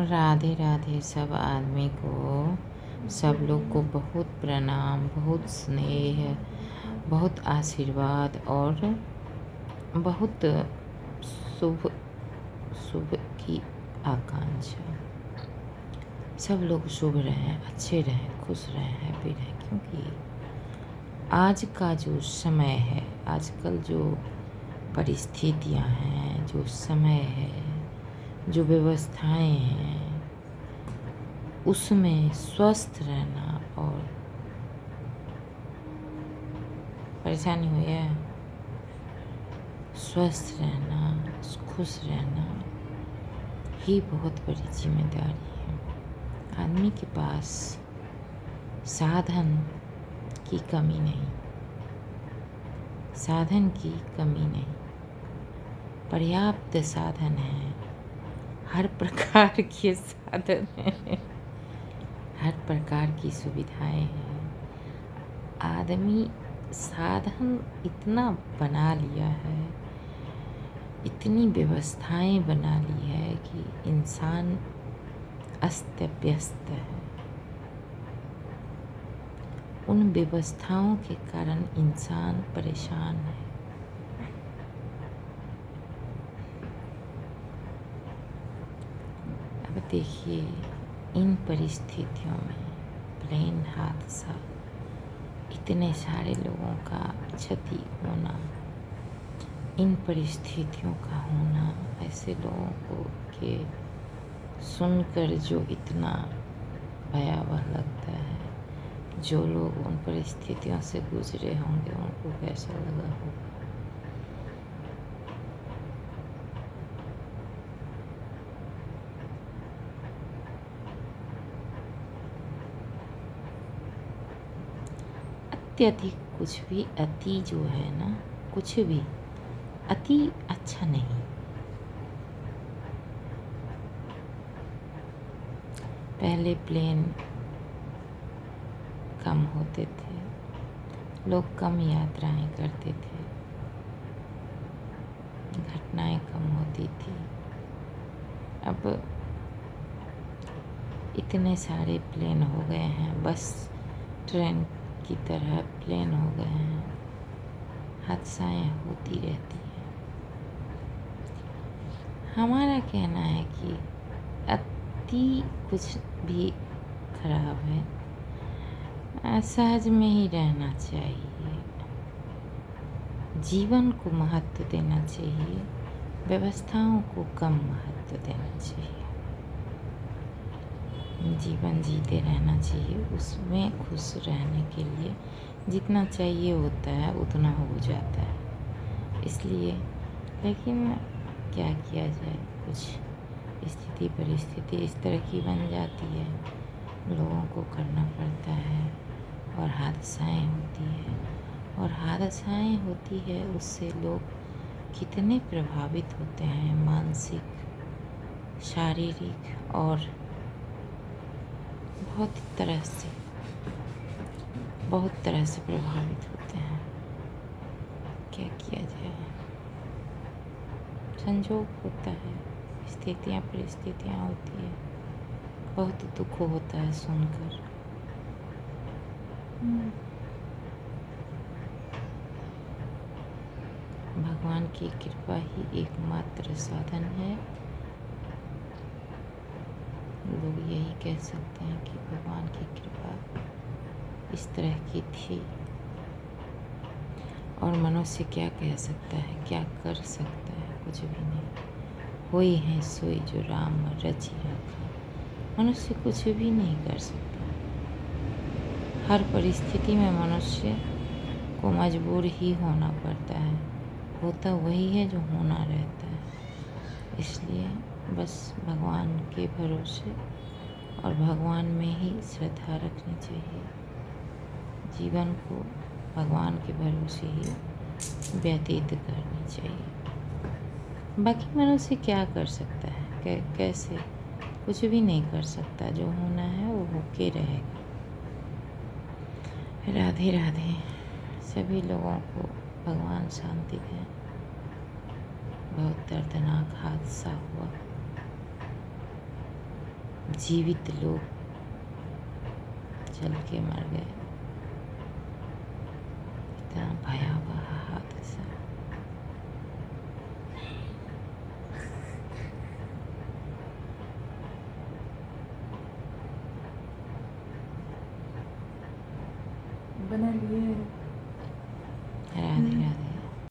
राधे राधे। सब आदमी को, सब लोग को बहुत प्रणाम, बहुत स्नेह, बहुत आशीर्वाद और बहुत शुभ शुभ की आकांक्षा। सब लोग शुभ रहें, अच्छे रहें, खुश रहें, हैप्पी रहें, क्योंकि आज का जो समय है, आजकल जो परिस्थितियां हैं, जो समय है, जो व्यवस्थाएं हैं, उसमें स्वस्थ रहना और परेशानी हुई है, स्वस्थ रहना, खुश रहना ही बहुत बड़ी जिम्मेदारी है। आदमी के पास साधन की कमी नहीं, साधन की कमी नहीं, पर्याप्त साधन है, हर प्रकार के साधन हैं, हर प्रकार की सुविधाएं हैं। आदमी साधन इतना बना लिया है, इतनी व्यवस्थाएं बना ली है कि इंसान अस्त व्यस्त है। उन व्यवस्थाओं के कारण इंसान परेशान है। अब देखिए, इन परिस्थितियों में प्लेन हादसा, इतने सारे लोगों का क्षति होना, इन परिस्थितियों का होना, ऐसे लोगों को के सुनकर जो इतना भयावह लगता है, जो लोग उन परिस्थितियों से गुजरे होंगे उनको कैसा लगा होगा। अत्यधिक कुछ भी, अति जो है ना, कुछ भी अति अच्छा नहीं। पहले प्लेन कम होते थे, लोग कम यात्राएं करते थे, घटनाएं कम होती थी। अब इतने सारे प्लेन हो गए हैं, बस ट्रेन की तरह प्लेन हो गए हैं, हादसाएं होती रहती हैं। हमारा कहना है कि अति कुछ भी खराब है, सहज में ही रहना चाहिए, जीवन को महत्व देना चाहिए, व्यवस्थाओं को कम महत्व देना चाहिए, जीवन जीते रहना चाहिए। उसमें खुश रहने के लिए जितना चाहिए होता है उतना हो जाता है, इसलिए। लेकिन क्या किया जाए, कुछ स्थिति परिस्थिति इस तरह की बन जाती है, लोगों को करना पड़ता है और हादसाएं होती है। और हादसाएं होती है, उससे लोग कितने प्रभावित होते हैं, मानसिक, शारीरिक और बहुत तरह से प्रभावित होते हैं। क्या किया जाए, संजोग होता है, स्थितियाँ परिस्थितियाँ होती है, बहुत दुख होता है सुनकर। भगवान की कृपा ही एकमात्र साधन है। लोग यही कह सकते हैं कि भगवान की कृपा इस तरह की थी, और मनुष्य क्या कह सकता है, क्या कर सकता है, कुछ भी नहीं। होई है सोई जो राम रचि रखा, मनुष्य कुछ भी नहीं कर सकता। हर परिस्थिति में मनुष्य को मजबूर ही होना पड़ता है, होता वही है जो होना रहता है। इसलिए बस भगवान के भरोसे और भगवान में ही श्रद्धा रखनी चाहिए, जीवन को भगवान के भरोसे ही व्यतीत करनी चाहिए। बाकी मनुष्य क्या कर सकता है, कैसे, कुछ भी नहीं कर सकता। जो होना है वो होके रहेगा। राधे राधे। सभी लोगों को भगवान शांति दें। बहुत दर्दनाक हादसा हुआ, जीवित लोग जल के मर गए। इतना भयावह हादसा। बना लिए